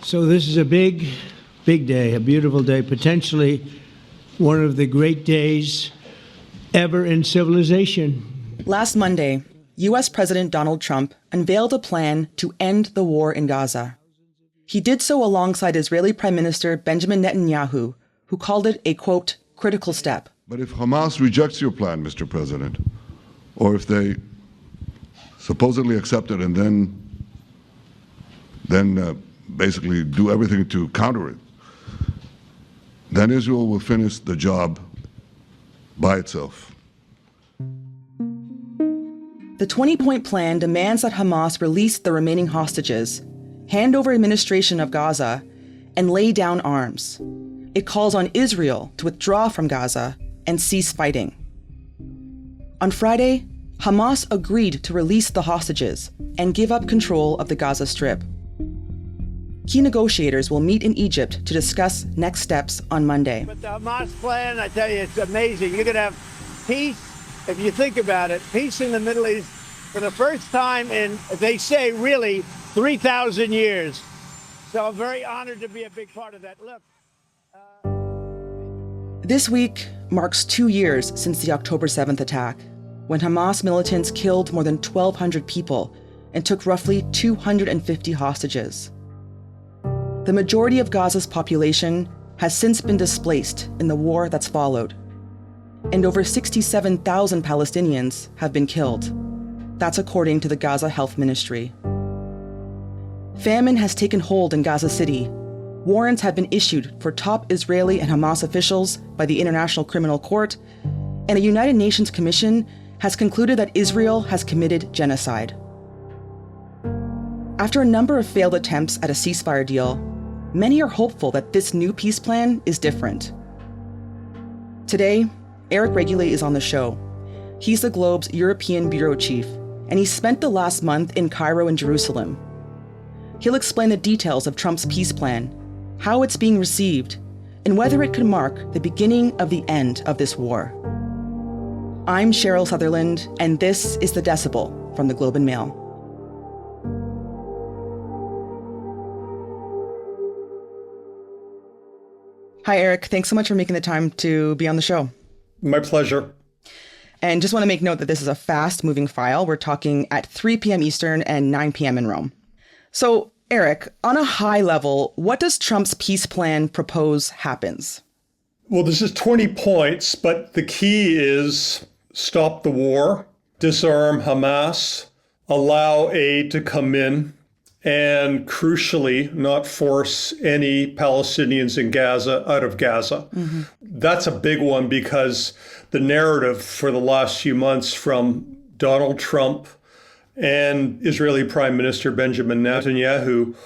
So this is a big, big day, a beautiful day, potentially one of the great days ever in civilization. Last Monday, U.S. President Donald Trump unveiled a plan to end the war in Gaza. He did so alongside Israeli Prime Minister Benjamin Netanyahu, who called it a, quote, critical step. But if Hamas rejects your plan, Mr. President, or if they supposedly accept it and then basically do everything to counter it, then Israel will finish the job by itself. The 20-point plan demands that Hamas release the remaining hostages, hand over administration of Gaza, and lay down arms. It calls on Israel to withdraw from Gaza and cease fighting. On Friday, Hamas agreed to release the hostages and give up control of the Gaza Strip. Key negotiators will meet in Egypt to discuss next steps on Monday. But the Hamas plan, I tell you, it's amazing. You're going to have peace, if you think about it, peace in the Middle East for the first time in, they say, really, 3,000 years. So I'm very honored to be a big part of that. Look. This week marks 2 years since the October 7th attack, when Hamas militants killed more than 1,200 people and took roughly 250 hostages. The majority of Gaza's population has since been displaced in the war that's followed, and over 67,000 Palestinians have been killed. That's according to the Gaza Health Ministry. Famine has taken hold in Gaza City. Warrants have been issued for top Israeli and Hamas officials by the International Criminal Court, and a United Nations commission has concluded that Israel has committed genocide. After a number of failed attempts at a ceasefire deal, many are hopeful that this new peace plan is different. Today, Reguly is on the show. He's the Globe's European bureau chief, and he spent the last month in Cairo and Jerusalem. He'll explain the details of Trump's peace plan, how it's being received, and whether it could mark the beginning of the end of this war. I'm Cheryl Sutherland, and this is The Decibel from the Globe and Mail. Hi, Eric. Thanks so much for making the time to be on the show. My pleasure. And just want to make note that this is a fast-moving file. We're talking at 3 p.m. Eastern and 9 p.m. in Rome. So, Eric, on a high level, what does Trump's peace plan propose happens? Well, this is 20 points, but the key is stop the war, disarm Hamas, allow aid to come in, and crucially, not force any Palestinians in Gaza out of Gaza. Mm-hmm. That's a big one because the narrative for the last few months from Donald Trump and Israeli Prime Minister Benjamin Netanyahu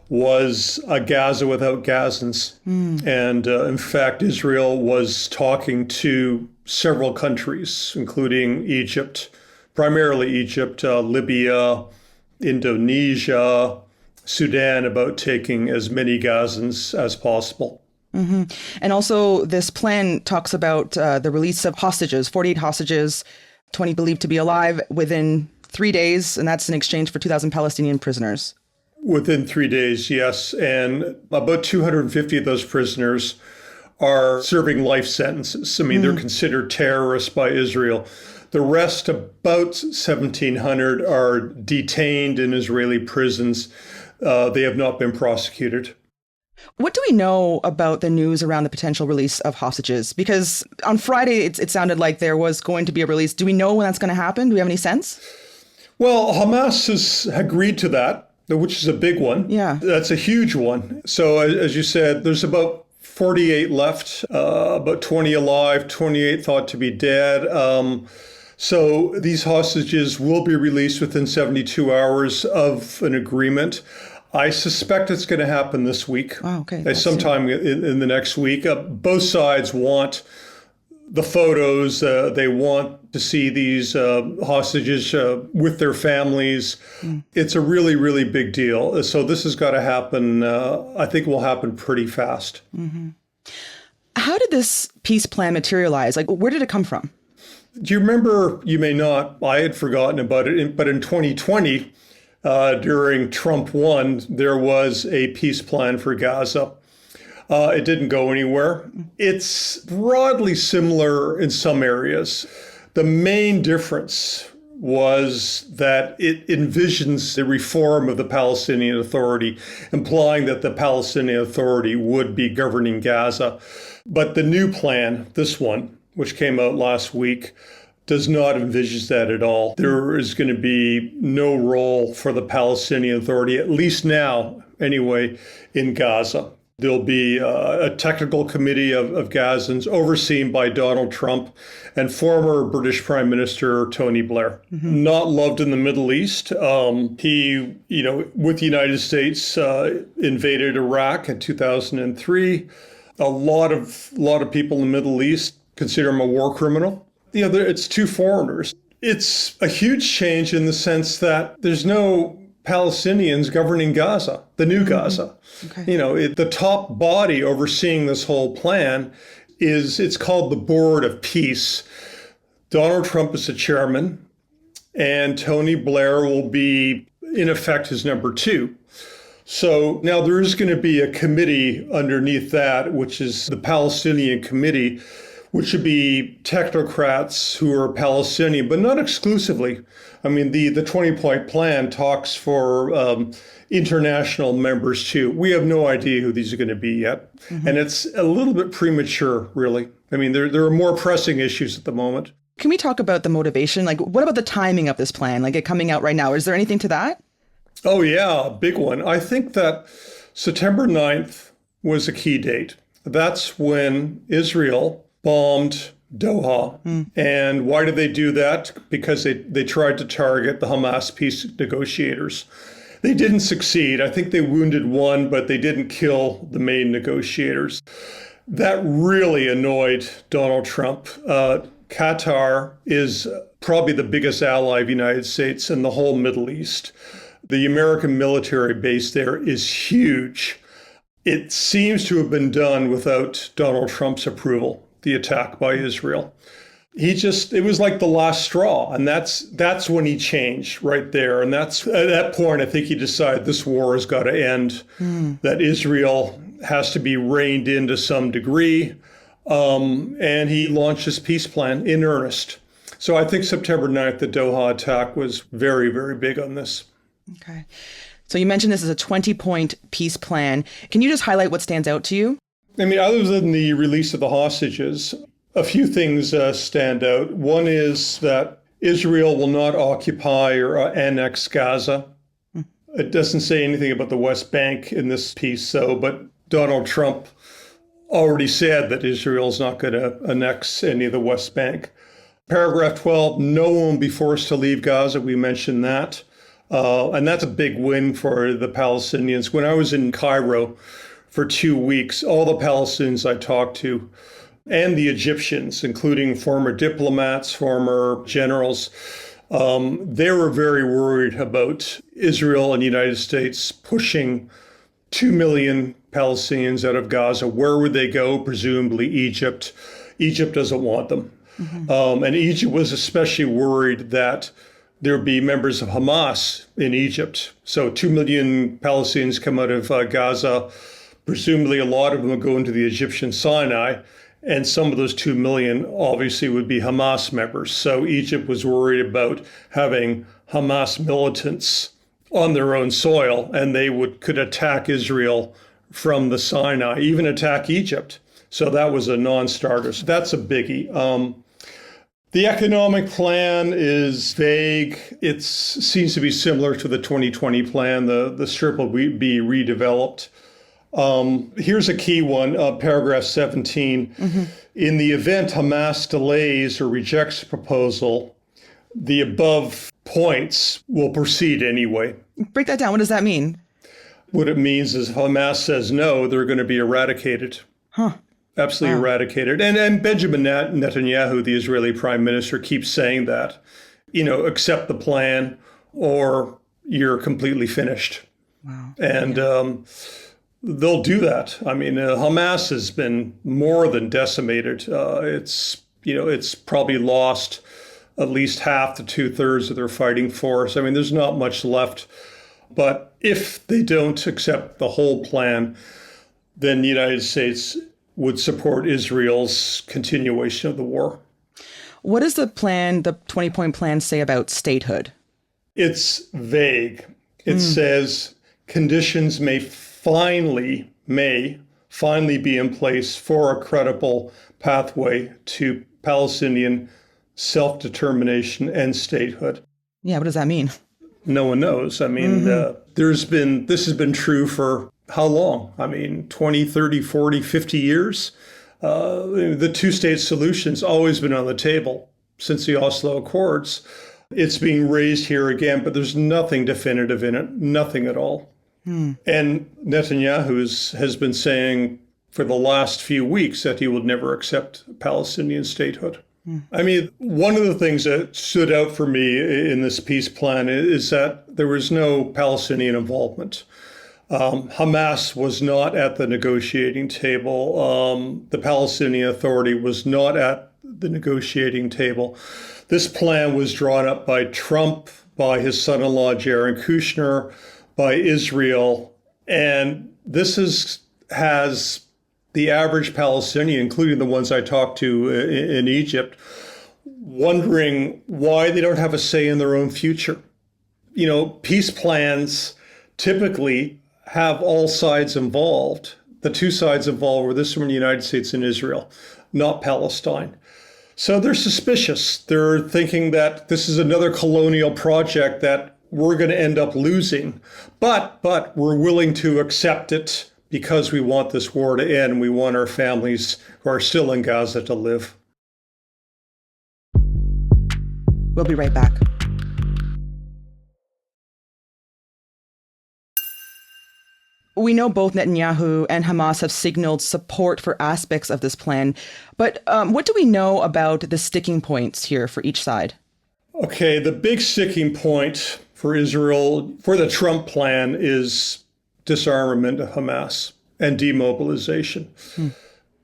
was a Gaza without Gazans. And in fact, Israel was talking to several countries, including Egypt, primarily Egypt, Libya, Indonesia, Sudan, about taking as many Gazans as possible. Mm-hmm. And also this plan talks about the release of hostages, 48 hostages, 20 believed to be alive within 3 days, and that's in exchange for 2,000 Palestinian prisoners. Within 3 days, yes. And about 250 of those prisoners are serving life sentences. I mean, they're considered terrorists by Israel. The rest, about 1,700, are detained in Israeli prisons. They have not been prosecuted. What do we know about the news around the potential release of hostages? Because on Friday, it sounded like there was going to be a release. Do we know when that's going to happen? Do we have any sense? Well, Hamas has agreed to that, which is a big one. Yeah. That's a huge one. So as you said, there's about 48 left, about 20 alive, 28 thought to be dead. So these hostages will be released within 72 hours of an agreement. I suspect it's going to happen this week. Oh, okay. Sometime in the next week. Both sides want the photos. They want to see these hostages with their families. It's a really, really big deal. So this has got to happen. I think it will happen pretty fast. Mm-hmm. How did this peace plan materialize? Like, where did it come from? Do you remember, you may not, I had forgotten about it, but in 2020, during Trump 1, there was a peace plan for Gaza. It didn't go anywhere. It's broadly similar in some areas. The main difference was that it envisions the reform of the Palestinian Authority, implying that the Palestinian Authority would be governing Gaza. But the new plan, this one, which came out last week, does not envisage that at all. There is going to be no role for the Palestinian Authority, at least now, anyway, in Gaza. There'll be a technical committee of Gazans overseen by Donald Trump and former British Prime Minister Tony Blair. Not loved in the Middle East. He, with the United States, invaded Iraq in 2003. A lot of people in the Middle East consider him a war criminal. It's two foreigners. It's a huge change in the sense that there's no Palestinians governing Gaza, the new Gaza. Okay. The top body overseeing this whole plan it's called the Board of Peace. Donald Trump is the chairman, and Tony Blair will be, in effect, his number two. So now there is going to be a committee underneath that, which is the Palestinian Committee, which would be technocrats who are Palestinian, but not exclusively. I mean, the 20-point plan talks for international members too. We have no idea who these are going to be yet. And it's a little bit premature, really. I mean, there are more pressing issues at the moment. Can we talk about the motivation? Like, what about the timing of this plan? Like it coming out right now? Is there anything to that? Oh, yeah, a big one. I think that September 9th was a key date. That's when Israel bombed Doha. And why did they do that? Because they tried to target the Hamas peace negotiators. They didn't succeed. I think they wounded one, but they didn't kill the main negotiators. That really annoyed Donald Trump. Qatar is probably the biggest ally of the United States in the whole Middle East. The American military base there is huge. It seems to have been done without Donald Trump's approval, the attack by Israel. It was like the last straw. And that's when he changed right there. And that's at that point, I think he decided this war has got to end, that Israel has to be reined in to some degree. And he launched his peace plan in earnest. So I think September 9th, the Doha attack was very, very big on this. Okay. So you mentioned this is a 20-point peace plan. Can you just highlight what stands out to you? I mean, other than the release of the hostages, a few things stand out. One is that Israel will not occupy or annex Gaza. It doesn't say anything about the West Bank in this piece, but Donald Trump already said that Israel is not going to annex any of the West Bank. Paragraph 12, no one will be forced to leave Gaza. We mentioned that. And that's a big win for the Palestinians. When I was in Cairo for 2 weeks, all the Palestinians I talked to, and the Egyptians, including former diplomats, former generals, they were very worried about Israel and the United States pushing 2 million Palestinians out of Gaza. Where would they go? Presumably Egypt. Egypt doesn't want them. And Egypt was especially worried that there would be members of Hamas in Egypt. So 2 million Palestinians come out of Gaza. Presumably a lot of them would go into the Egyptian Sinai. And some of those 2 million obviously would be Hamas members. So Egypt was worried about having Hamas militants on their own soil, and they could attack Israel from the Sinai, even attack Egypt. So that was a non-starter. So that's a biggie. The economic plan is vague. It seems to be similar to the 2020 plan. The strip will be redeveloped. Here's a key one, paragraph 17. In the event Hamas delays or rejects the proposal, the above points will proceed anyway. Break that down. What does that mean? What it means is if Hamas says no, they're going to be eradicated. Absolutely eradicated. And Benjamin Netanyahu, the Israeli prime minister, keeps saying that, accept the plan or you're completely finished. Wow. And they'll do that. I mean, Hamas has been more than decimated. It's probably lost at least half to 2/3 of their fighting force. I mean, there's not much left. But if they don't accept the whole plan, then the United States would support Israel's continuation of the war. What does the 20-point plan say about statehood? It's vague. It says conditions may finally be in place for a credible pathway to Palestinian self-determination and statehood. Yeah, what does that mean? No one knows. I mean, this has been true for how long? I mean, 20, 30, 40, 50 years? The two-state solution's always been on the table since the Oslo Accords. It's being raised here again, but there's nothing definitive in it, nothing at all. And Netanyahu has been saying for the last few weeks that he would never accept Palestinian statehood. I mean, one of the things that stood out for me in this peace plan is that there was no Palestinian involvement. Hamas was not at the negotiating table. The Palestinian Authority was not at the negotiating table. This plan was drawn up by Trump, by his son-in-law Jared Kushner, by Israel, and this has the average Palestinian, including the ones I talked to in Egypt, wondering why they don't have a say in their own future. You know, peace plans typically have all sides involved. The two sides involved were this one, the United States and Israel, not Palestine. So they're suspicious. They're thinking that this is another colonial project that we're going to end up losing, but we're willing to accept it because we want this war to end. We want our families who are still in Gaza to live. We'll be right back. We know both Netanyahu and Hamas have signaled support for aspects of this plan, but what do we know about the sticking points here for each side? Okay, the big sticking point for Israel, for the Trump plan, is disarmament of Hamas and demobilization.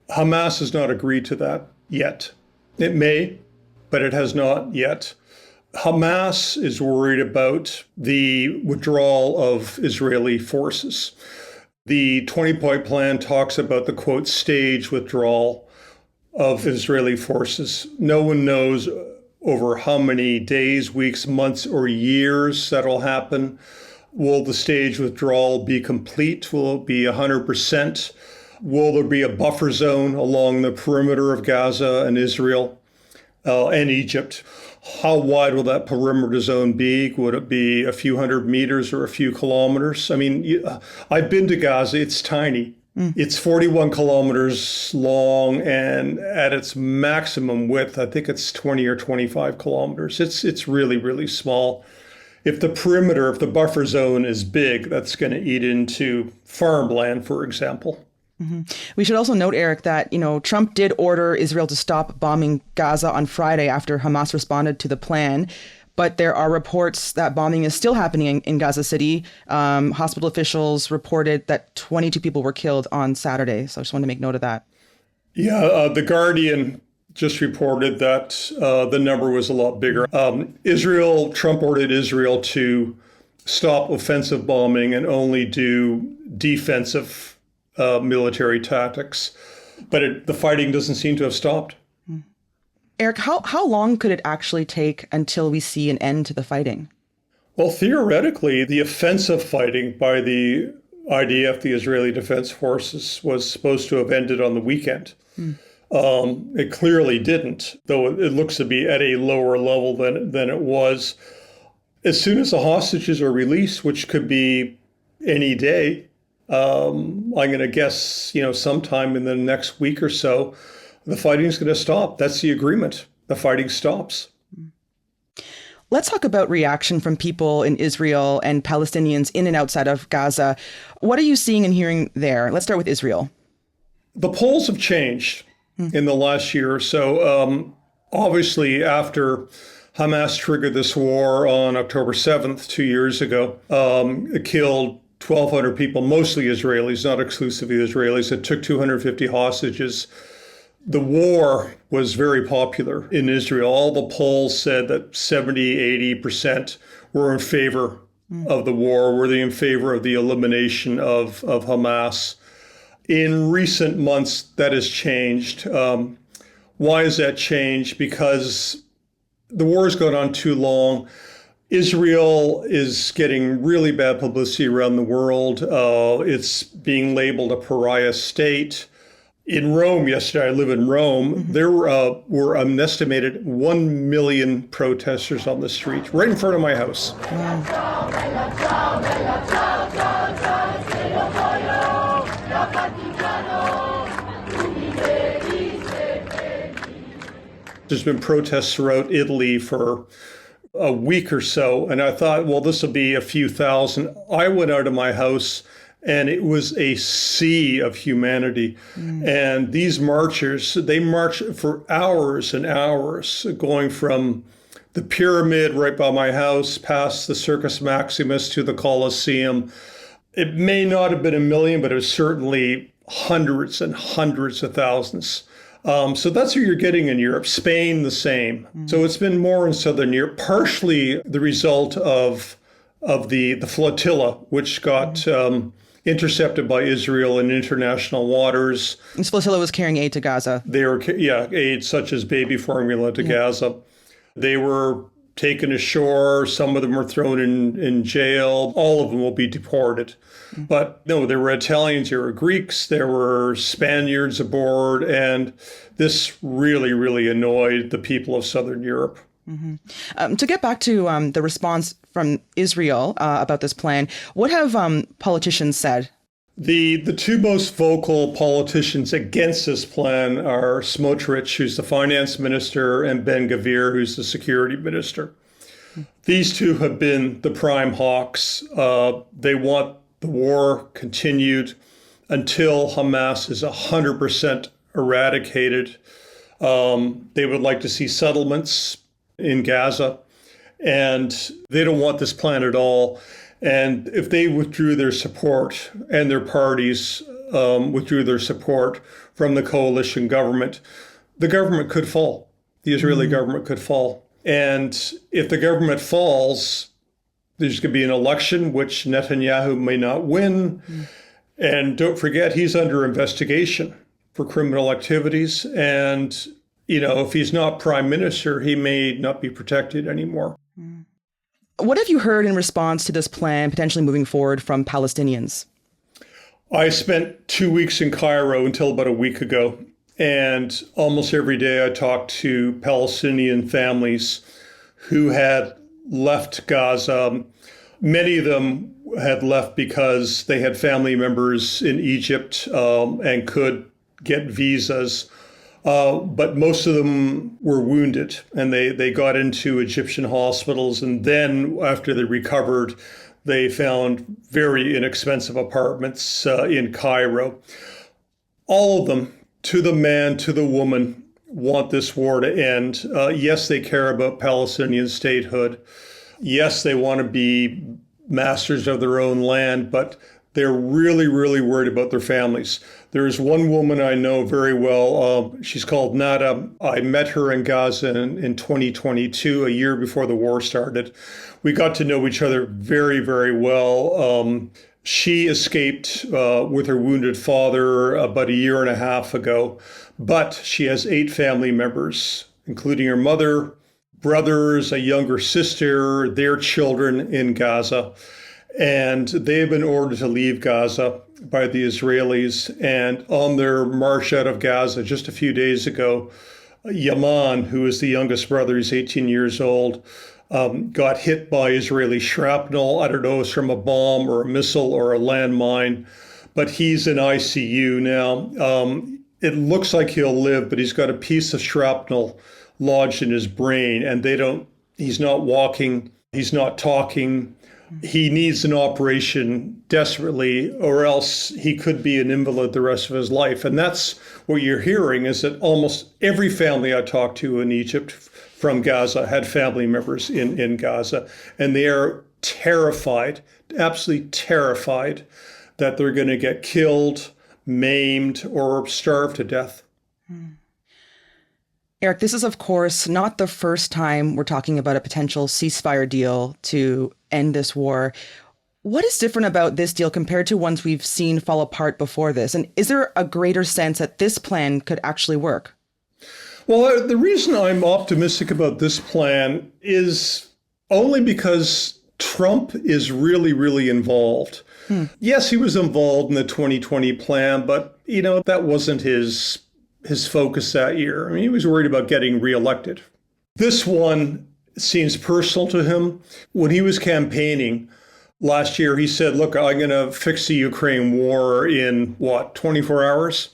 Hamas has not agreed to that yet. It may, but it has not yet. Hamas is worried about the withdrawal of Israeli forces. The 20-point plan talks about the, quote, staged withdrawal of Israeli forces. No one knows over how many days, weeks, months, or years that'll happen. Will the staged withdrawal be complete? Will it be 100%? Will there be a buffer zone along the perimeter of Gaza and Israel and Egypt? How wide will that perimeter zone be? Would it be a few hundred meters or a few kilometers? I mean, I've been to Gaza. It's tiny. It's 41 kilometers long, and at its maximum width, I think it's 20 or 25 kilometers. It's really, really small. If the perimeter, if the buffer zone is big, that's going to eat into farmland, for example. We should also note, Eric, that, Trump did order Israel to stop bombing Gaza on Friday after Hamas responded to the plan. But there are reports that bombing is still happening in Gaza City. Hospital officials reported that 22 people were killed on Saturday. So I just want to make note of that. Yeah, The Guardian just reported that the number was a lot bigger. Trump ordered Israel to stop offensive bombing and only do defensive military tactics. But the fighting doesn't seem to have stopped. Eric, how long could it actually take until we see an end to the fighting? Well, theoretically, the offensive fighting by the IDF, the Israeli Defense Forces, was supposed to have ended on the weekend. It clearly didn't, though it looks to be at a lower level than it was. As soon as the hostages are released, which could be any day, I'm going to guess, sometime in the next week or so, the fighting's going to stop. That's the agreement. The fighting stops. Let's talk about reaction from people in Israel and Palestinians in and outside of Gaza. What are you seeing and hearing there? Let's start with Israel. The polls have changed in the last year or so. Obviously, after Hamas triggered this war on October 7th, 2 years ago, it killed 1,200 people, mostly Israelis, not exclusively Israelis. It took 250 hostages. The war was very popular in Israel. All the polls said that 70, 80% were in favor of the war? Were they in favor of the elimination of Hamas? In recent months, that has changed. Why has that changed? Because the war has gone on too long. Israel is getting really bad publicity around the world. It's being labeled a pariah state. In Rome yesterday, I live in Rome, there were an estimated 1 million protesters on the streets right in front of my house. There's been protests throughout Italy for a week or so, and I thought, well, this will be a few thousand. I went out of my house, and it was a sea of humanity. And these marchers, they marched for hours and hours, going from the pyramid right by my house, past the Circus Maximus to the Colosseum. It may not have been 1 million, but it was certainly hundreds and hundreds of thousands. So that's what you're getting in Europe. Spain, the same. So it's been more in Southern Europe, partially the result of the flotilla, which got intercepted by Israel in international waters. This flotilla was carrying aid to Gaza. They were, aid such as baby formula to Gaza. They were taken ashore. Some of them were thrown in jail. All of them will be deported. But no, there were Italians, there were Greeks, there were Spaniards aboard, and this really, really annoyed the people of Southern Europe. To get back to the response from Israel about this plan, what have politicians said? The two most vocal politicians against this plan are Smotrich, who's the finance minister, and Ben-Gvir, who's the security minister. These two have been the prime hawks. They want the war continued until Hamas is 100% eradicated. They would like to see settlements in Gaza, and they don't want this plan at all. And if they withdrew their support, and their parties withdrew their support from the coalition government, the government could fall. The Israeli government could fall. And if the government falls, there's going to be an election, which Netanyahu may not win. And don't forget, he's under investigation for criminal activities. And, if he's not prime minister, he may not be protected anymore. What have you heard in response to this plan potentially moving forward from Palestinians? I spent 2 weeks in Cairo until about a week ago. And almost every day I talked to Palestinian families who had left Gaza. Many of them had left because they had family members in Egypt and could get visas. But most of them were wounded, and they got into Egyptian hospitals. And then after they recovered, they found very inexpensive apartments in Cairo. All of them, to the man, to the woman, want this war to end. Yes, they care about Palestinian statehood. Yes, they want to be masters of their own land, but they're really, really worried about their families. There's one woman I know very well. She's called Nada. I met her in Gaza in 2022, a year before the war started. We got to know each other very, very well. She escaped with her wounded father about 1.5 years ago, but she has 8 family members, including her mother, brothers, a younger sister, their children in Gaza. And they have been ordered to leave Gaza by the Israelis. And on their march out of Gaza just a few days ago, Yaman, who is the youngest brother, he's 18 years old, got hit by Israeli shrapnel. I don't know if it's from a bomb or a missile or a landmine, but he's in ICU now. It looks like he'll live, but he's got a piece of shrapnel lodged in his brain, and he's not walking, he's not talking. He needs an operation desperately, or else he could be an invalid the rest of his life. And that's what you're hearing, is that almost every family I talked to in Egypt from Gaza had family members in Gaza. And they are terrified, absolutely terrified, that they're going to get killed, maimed, or starved to death. Eric, this is, of course, not the first time we're talking about a potential ceasefire deal to end this war. What is different about this deal compared to ones we've seen fall apart before this? And is there a greater sense that this plan could actually work? Well, the reason I'm optimistic about this plan is only because Trump is really, really involved. Yes, he was involved in the 2020 plan, but, that wasn't his focus that year. I mean, he was worried about getting reelected. This one seems personal to him. When he was campaigning last year, he said, look, I'm going to fix the Ukraine war in, 24 hours?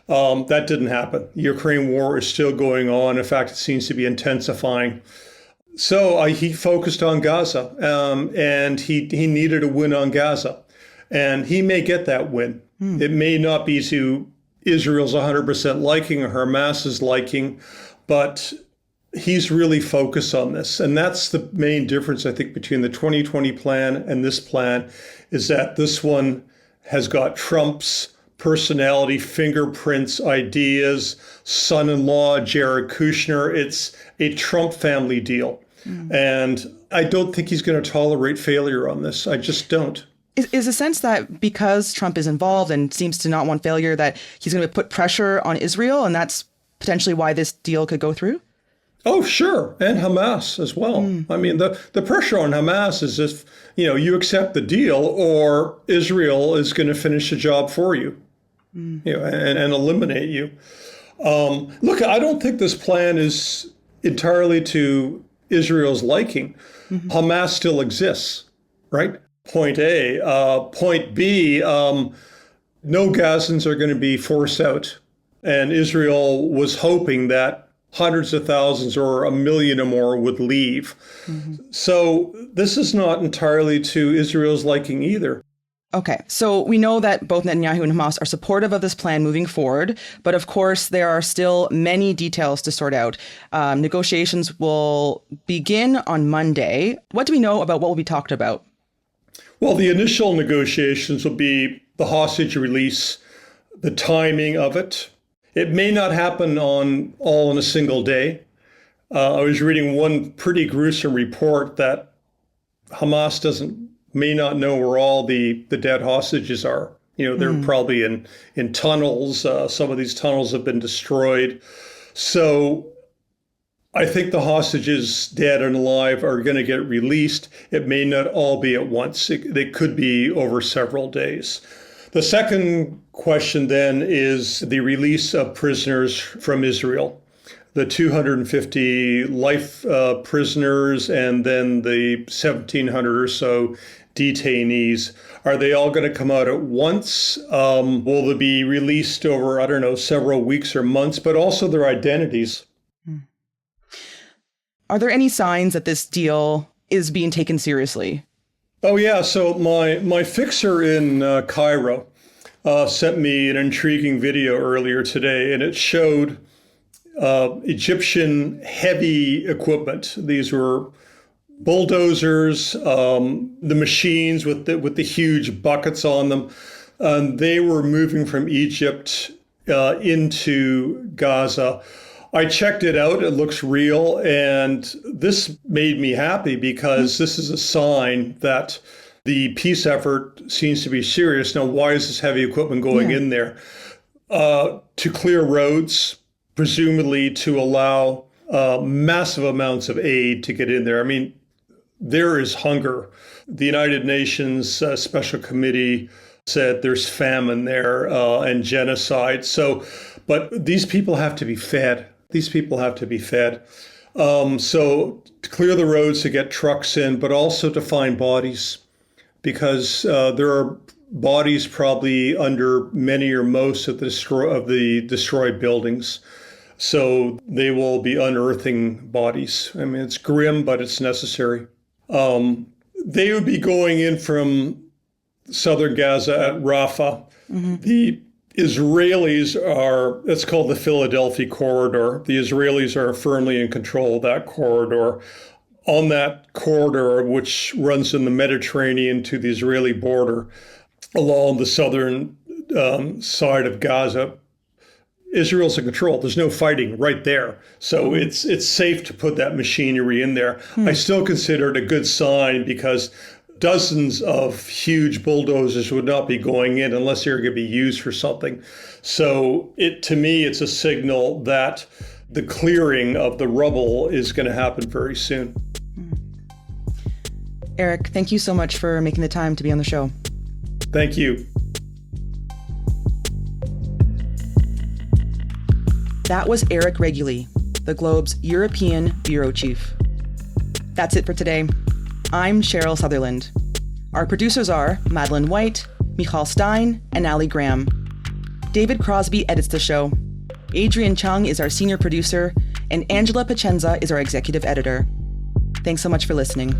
That didn't happen. The Ukraine war is still going on. In fact, it seems to be intensifying. So he focused on Gaza, and he needed a win on Gaza. And he may get that win. It may not be to Israel's 100% liking or Hamas's liking, but he's really focused on this. And that's the main difference, I think, between the 2020 plan and this plan, is that this one has got Trump's personality, fingerprints, ideas, son-in-law, Jared Kushner. It's a Trump family deal. And I don't think he's going to tolerate failure on this. I just don't. Is a sense that because Trump is involved and seems to not want failure, that he's going to put pressure on Israel, and that's potentially why this deal could go through? Oh, sure. And Hamas as well. I mean, the pressure on Hamas is if, you accept the deal or Israel is going to finish the job for you, and eliminate you. Look, I don't think this plan is entirely to Israel's liking. Hamas still exists, right? Point A. Point B, no Gazans are going to be forced out. And Israel was hoping that hundreds of thousands or 1 million or more would leave. So this is not entirely to Israel's liking either. Okay, so we know that both Netanyahu and Hamas are supportive of this plan moving forward, but of course there are still many details to sort out. Negotiations will begin on Monday. What do we know about what will be talked about? Well, the initial negotiations will be the hostage release, the timing of it. It may not happen all in a single day. I was reading one pretty gruesome report that Hamas may not know where all the dead hostages are. They're probably in tunnels. Some of these tunnels have been destroyed. So I think the hostages, dead and alive, are going to get released. It may not all be at once. They could be over several days. The second question then is the release of prisoners from Israel, the 250 life prisoners and then the 1,700 or so detainees. Are they all going to come out at once? Will they be released over, several weeks or months, but also their identities? Are there any signs that this deal is being taken seriously? Oh, yeah. So my fixer in Cairo sent me an intriguing video earlier today, and it showed Egyptian heavy equipment. These were bulldozers, the machines with the huge buckets on them. They were moving from Egypt into Gaza. I checked it out. It looks real. And this made me happy because this is a sign that the peace effort seems to be serious. Now, why is this heavy equipment going in there? To clear roads, presumably to allow massive amounts of aid to get in there. I mean, there is hunger. The United Nations Special Committee said there's famine there and genocide. But these people have to be fed. These people have to be fed. So to clear the roads to get trucks in, but also to find bodies, because there are bodies probably under many or most of the destroyed buildings. So they will be unearthing bodies. I mean, it's grim, but it's necessary. They would be going in from southern Gaza at Rafah. The Israelis it's called the Philadelphia corridor. The Israelis are firmly in control of that corridor. On that corridor, which runs in the Mediterranean to the Israeli border, along the southern side of Gaza, Israel's in control. There's no fighting right there. So it's safe to put that machinery in there. I still consider it a good sign because dozens of huge bulldozers would not be going in unless they're going to be used for something. So to me, it's a signal that the clearing of the rubble is going to happen very soon. Eric, thank you so much for making the time to be on the show. Thank you. That was Eric Reguly, the Globe's European bureau chief. That's it for today. I'm Cheryl Sutherland. Our producers are Madeline White, Michal Stein, and Ali Graham. David Crosby edits the show. Adrian Chung is our senior producer, and Angela Pacenza is our executive editor. Thanks so much for listening.